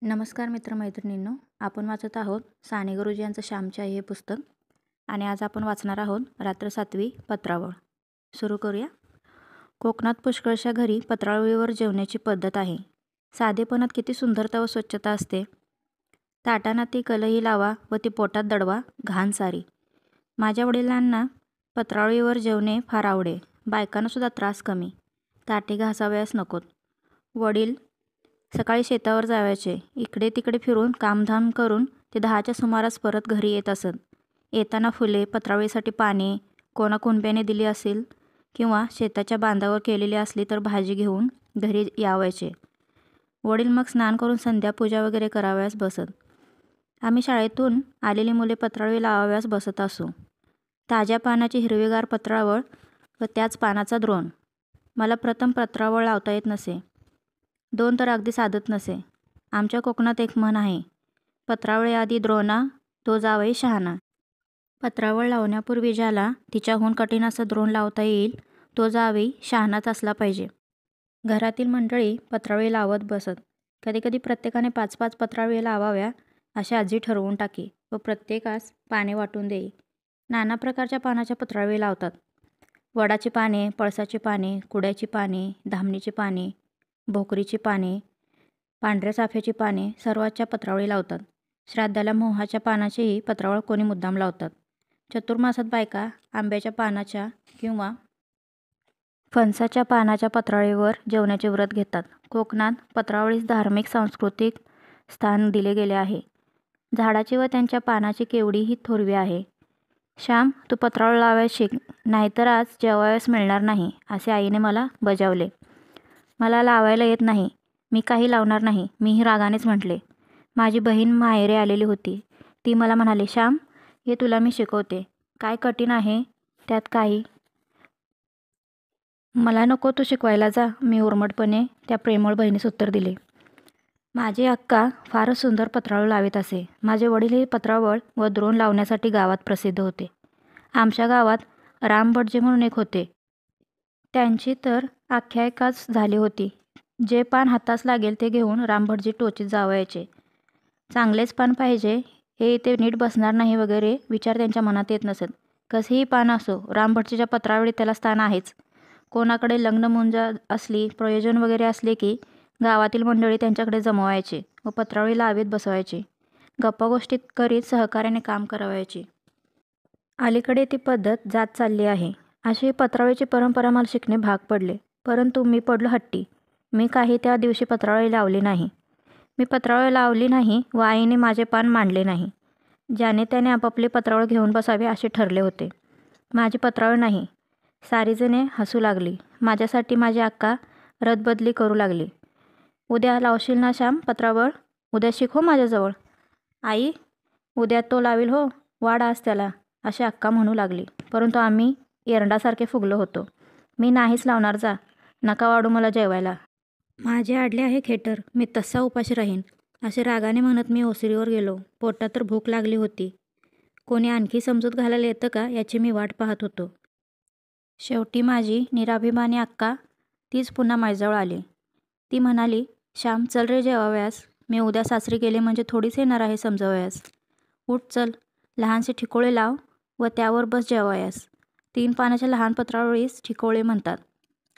नमस्कार मित्रमैत्रिणींनो, आपण वाचत आहोत साने गुरुजी यांचं श्यामची आई हे पुस्तक. आणि आज आपण वाचणार आहोत रात्र 7वी पत्रावळ. सुरू करूया. कोकणात पुष्कळशा घरी पत्रावळीवर जेवण्याची पद्धत आहे. साधेपणात किती सुंदरता व स्वच्छता असते. ताटांना ती कलही लावा व ती पोटात दडवा, घाण सारी. माझ्या वडिलांना पत्रावळीवर जेवणे फार आवडे. बायकांनासुद्धा त्रास कमी. ताटे घासावयास नकोत. वडील सकाळी शेतावर जायचे. इकडे तिकडे फिरून कामधाम करून ते 10च्या सुमारास परत घरी येत असत. येताना फुले, पत्रावळीसाठी पाने कोणा कुणब्याने दिली असेल किंवा शेताच्या बांधावर केलेली असली तर भाजी घेऊन घरी यावायचे. वडील मग स्नान करून संध्यापूजा वगैरे करावयास बसत. आम्ही शाळेतून आलेली मुले पत्रावळी लावाव्यास बसत असू. ताज्या पानाची हिरवीगार पत्रावळ व त्याच पानाचा द्रोण. मला प्रथम पत्रावळ लावता येत नसे. 2 तर अगदी साधत नसे. आमच्या कोकणात एक म्हण आहे, पत्रावळी आधी द्रोणा तो जावई शहाणा. पत्रावळ लावण्यापूर्वी ज्याला तिच्याहून कठीण असं द्रोण लावता येईल तो जावई शहाणाच असला पाहिजे. घरातील मंडळी पत्रावळी लावत बसत. कधीकधी प्रत्येकाने 5-5 पत्रावळी लावाव्या असे आजी ठरवून टाकी व प्रत्येकास पाने वाटून देई. नाना प्रकारच्या पानाच्या पत्रावळी लावतात. वडाची पाने, पळसाची पाने, कुड्याची पाने, धामणीची पाने, भोकरीची पाने, पांढऱ्या चाफ्याची पाने सर्वाच्या पत्रावळी लावतात. श्राद्धाला मोहाच्या पानाचीही पत्रावळ कोणी मुद्दाम लावतात. चतुर्मासात बायका आंब्याच्या पानाच्या किंवा फणसाच्या पानाच्या पत्रावळीवर जेवण्याचे व्रत घेतात. कोकणात पत्रावळीस धार्मिक सांस्कृतिक स्थान दिले गेले आहे. झाडाची व त्यांच्या पानाची केवढीही थोरवी आहे. श्याम, तू पत्रावळ लावायला शिक, नाहीतर आज जेवावयास मिळणार नाही, असे आईने मला बजावले. मला लावायला येत नाही, मी काही लावणार नाही, मीही रागानेच म्हटले. माझी बहीण माहेरी आलेली होती. ती मला म्हणाली, श्याम, हे तुला मी शिकवते. काय कठीण आहे त्यात काही? मला नको तू शिकवायला जा, मी उर्मटपणे त्या प्रेमळ बहिणीस उत्तर दिले. माझी अक्का फारच सुंदर पत्रावळ लावीत असे. माझे वडील हे पत्रावळ व द्रोण लावण्यासाठी गावात प्रसिद्ध होते. आमच्या गावात रामभटजी म्हणून एक होते. त्यांची तर आख्यायिकाच झाली होती. जे पान हातास लागेल ते घेऊन रामभटजी टोचीत जावायचे. चांगलेच पान पाहिजे, हे ते नीट बसणार नाही वगैरे विचार त्यांच्या मनात येत नसत. कसेही पान असो, रामभटजीच्या पत्रावळीत त्याला स्थान आहेच. कोणाकडे लग्नमुंजा असली, प्रयोजन वगैरे असले की गावातील मंडळी त्यांच्याकडे जमवायचे व पत्रावळी लावीत बसवायचे. गप्पागोष्टीत करीत सहकार्याने काम करावयाचे. अलीकडे ती पद्धत जात चालली आहे. अशी पत्रावळीची परंपरा मला शिकणे भाग पडले. परंतु मी पडलो हट्टी. मी काही त्या दिवशी पत्रावळी लावली नाही. मी पत्रावळी लावली नाही व आईने माझे पान मांडले नाही. ज्याने त्याने आपापले पत्रावळ घेऊन बसावे असे ठरले होते. माझी पत्रावळ नाही. सारीजणे हसू लागली. माझ्यासाठी माझी अक्का रदबदली करू लागली. उद्या लावशील ना श्याम पत्रावळ? उद्या शिक हो माझ्याजवळ. आई, उद्या तो लावील हो, वाढ आज त्याला, अशी अक्का म्हणू लागली. परंतु आम्ही एरंडासारखे फुगलो होतो. मी नाहीच लावणार, जा, नका वाढू मला जेवायला. माझे आडले आहे खेटर, मी तसा उपाशी राहीन, असे रागाने म्हणत मी ओसरीवर गेलो. पोटात तर भूक लागली होती. कोणी आणखी समजूत घालायला येतं का याची मी वाट पाहत होतो. शेवटी माझी निराभिमानी अक्का तीच पुन्हा माझ्याजवळ आली. ती म्हणाली, श्याम, चल रे जेवावयास. मी उद्या सासरी गेले म्हणजे थोडीच येणार आहे समजावयास. उठ, चल, लहानसे ठिकोळे लाव व त्यावर बस जेवावयास. 3 पानाच्या लहान पत्रावळीस ठिकोळे म्हणतात.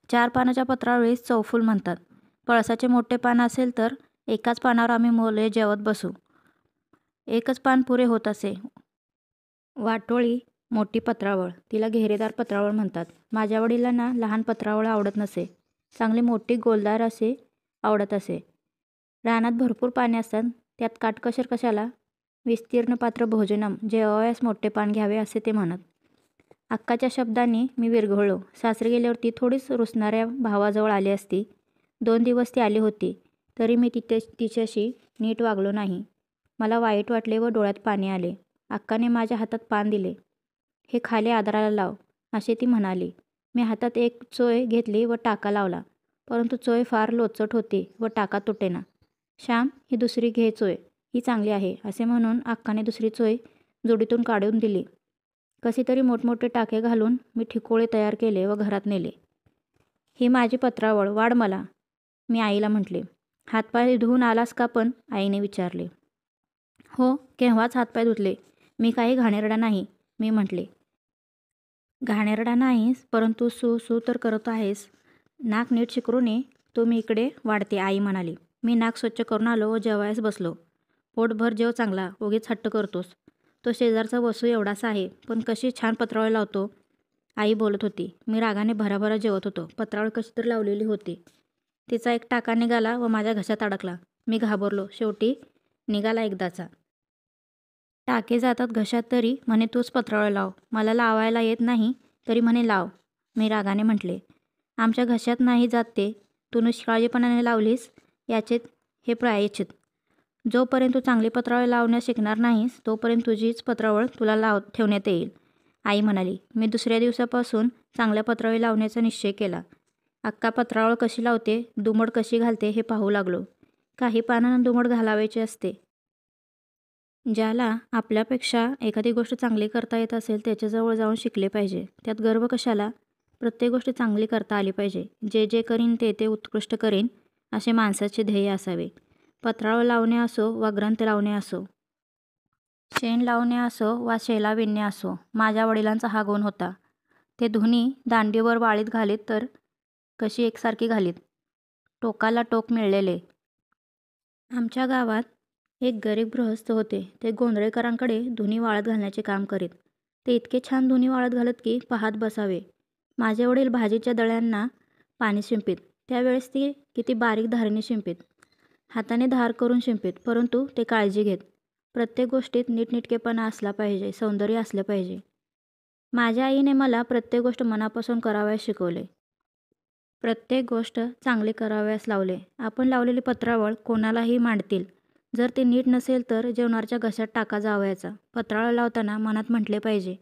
4 पानाच्या पत्रावळीस चौफूल म्हणतात. पळसाचे मोठे पान असेल तर एकाच पानावर आम्ही मुले जेवत बसू. एकच पान पुरे होत असे. वाटोळी मोठी पत्रावळ, तिला घेरेदार पत्रावळ म्हणतात. माझ्या वडिलांना लहान पत्रावळ आवडत नसे. चांगली मोठी गोलदार असे आवडत असे. रानात भरपूर पाने असतात, त्यात काटकसर कशाला? विस्तीर्ण पात्र भोजनम, जेवावयास मोठे पान घ्यावे असे ते म्हणत. अक्काच्या शब्दांनी मी विरघळलो. सासरी गेल्यावर ती थोडीच रुसणाऱ्या भावाजवळ आली असती. 2 दिवस ती आली होती, तरी मी तिच्याशी नीट वागलो नाही. मला वाईट वाटले व डोळ्यात पाणी आले. अक्काने माझ्या हातात पान दिले. हे खाली आदराला लाव, असे ती म्हणाली. मी हातात एक चोय घेतली व टाका लावला. परंतु चोय फार लोचट होती व टाका तुटेना. श्याम, ही दुसरी घे चोय, ही चांगली आहे, असे म्हणून अक्काने दुसरी चोय जोडीतून काढून दिली. कसे तरी मोठमोठे टाके घालून मी ठिकोळे तयार केले व घरात नेले. ही माझी पत्रावळ, वाढ मला, मी आईला म्हटले. हातपाय धुवून आलास का पण? आईने विचारले. हो, केव्हाच हातपाय धुतले. मी काही घाणेरडा नाही, मी म्हटले. घाणेरडा नाहीस, परंतु सू सू तर करत आहेस. नाक नीट शिकरून ये. तो मी इकडे वाढते, आई म्हणाली. मी नाक स्वच्छ करून आलो व जेवायस बसलो. पोटभर जेव चांगला, उगीच हट्ट करतोस. तो शेजारचा वसू एवढासा आहे, पण कशी छान पत्रावळी लावतो. आई बोलत होती. मी रागाने भराभरा जेवत होतो. पत्रावळ कशी तरी लावलेली होती. तिचा एक टाका निघाला व माझ्या घशात अडकला. मी घाबरलो. शेवटी निघाला एकदाचा. टाके जातात घशात तरी म्हणे तूच पत्रावळ लाव. मला लावायला येत नाही तरी म्हणे लाव. मी रागाने म्हटले. आमच्या घशात नाही जात ते. तू निष्काळजीपणाने लावलीस याचे हे प्रायश्चित. जोपर्यंत तू चांगली पत्रावळ लावण्यास शिकणार नाहीस तोपर्यंत तुझीच पत्रावळ तुला ठेवण्यात येईल, आई म्हणाली. मी दुसऱ्या दिवसापासून चांगल्या पत्रावळी लावण्याचा निश्चय केला. अक्का पत्रावळ कशी लावते, दुमड कशी घालते हे पाहू लागलो. काही पानांना दुमड घालावायची असते. ज्याला आपल्यापेक्षा एखादी गोष्ट चांगली करता येत असेल त्याच्याजवळ जाऊन शिकले पाहिजे. त्यात गर्व कशाला? प्रत्येक गोष्ट चांगली करता आली पाहिजे. जे जे करीन ते ते उत्कृष्ट करीन असे माणसाचे ध्येय असावे. पत्रावळ लावणे असो वा ग्रंथ लावणे असो, शेण लावणे असो वा शेला विणणे असो, माझ्या वडिलांचा हा गुण होता. ते धुनी दांडीवर वाळीत घालीत तर कशी एकसारखी घालीत. टोकाला टोक मिळलेले. आमच्या गावात एक गरीब गृहस्थ होते. ते गोंधळेकरांकडे धुनी वाळत घालण्याचे काम करीत. ते इतके छान धुनी वाळत घालत की पाहत बसावे. माझे वडील भाजीच्या दळ्यांना पाणी शिंपीत. त्यावेळेस ती किती बारीक धारेने शिंपीत. हाताने धार करून शिंपीत, परंतु ते काळजी घेत. प्रत्येक गोष्टीत नीटनेटकेपणा असला पाहिजे, सौंदर्य असले पाहिजे. माझ्या आईने मला प्रत्येक गोष्ट मनापासून करावयास शिकवले. प्रत्येक गोष्ट चांगली करावयास लावले. आपण लावलेली पत्रावळ कोणालाही मांडतील. जर ते नीट नसेल तर जेवणाच्या घशात टाका जावयाचा. पत्रावळ लावताना मनात म्हटले पाहिजे,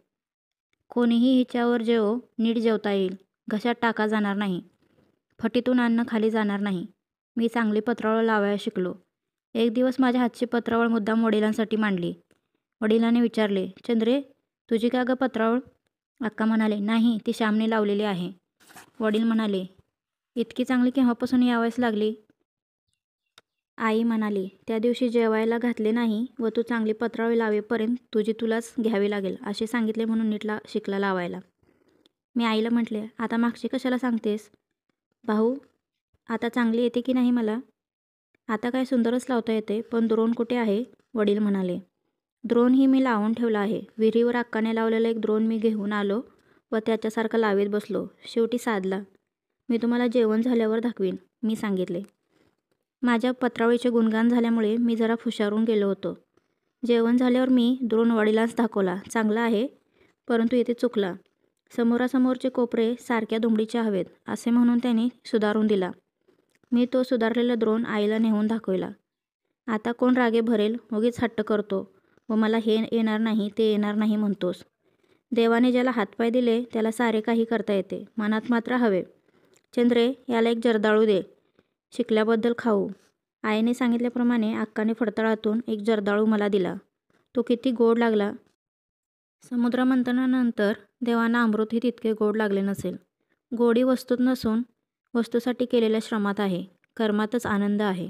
कोणीही हिच्यावर जेवो, नीट जेवता येईल. घशात टाका जाणार नाही. फटीतून अन्न खाली जाणार नाही. मी चांगली पत्रावळ लावायला शिकलो. एक दिवस माझ्या हातची पत्रावळ मुद्दाम वडिलांसाठी मांडली. वडिलांनी विचारले, चंद्रे, तुझी का ग पत्रावळ? अक्का म्हणाले, नाही, ती श्यामने लावलेली आहे. वडील म्हणाले, इतकी चांगली केव्हापासून यावयास लागली? आई म्हणाली, त्या दिवशी जेवायला घातले नाही व तू चांगली पत्रावळी लावेपर्यंत तुझी तुलाच घ्यावी लागेल असे सांगितले म्हणून नीट शिकला लावायला. मी आईला म्हटले, आता मागची कशाला सांगतेस? भाऊ, आता चांगली येते की नाही मला? आता काय सुंदरच लावता येते, पण द्रोण कुठे आहे? वडील म्हणाले, द्रोण ही मी लावून ठेवला आहे. विहिरीवर अक्काने लावलेला एक द्रोण मी घेऊन आलो व त्याच्यासारखा लावीत बसलो. शेवटी साधला. मी तुम्हाला जेवण झाल्यावर दाखवीन, मी सांगितले. माझ्या पत्रावळीचे गुणगान झाल्यामुळे मी जरा फुशारून गेलो होतो. जेवण झाल्यावर मी द्रोण वडिलांस दाखवला. चांगला आहे, परंतु येथे चुकला. समोरासमोरचे कोपरे सारख्या दुमडीचे हवेत असे म्हणून त्यांनी सुधारून दिला. मी तो सुधारलेला द्रोण आईला नेऊन दाखवला. आता कोण रागे भरेल, उगीच हट्ट करतो व मला हे येणार नाही ते येणार नाही म्हणतोस. देवाने ज्याला हातपाय दिले त्याला सारे काही करता येते, मनात मात्र हवे. चंद्रे, याला एक जर्दाळू दे, शिकल्याबद्दल खाऊ. आईने सांगितल्याप्रमाणे अक्काने फडतळातून एक जर्दाळू मला दिला. तो किती गोड लागला. समुद्रमंथनानंतर देवांना अमृतही तितके गोड लागले नसेल. गोडी वस्तूत नसून वस्तूसाठी केलेल्या श्रमात आहे. कर्मातच आनंद आहे.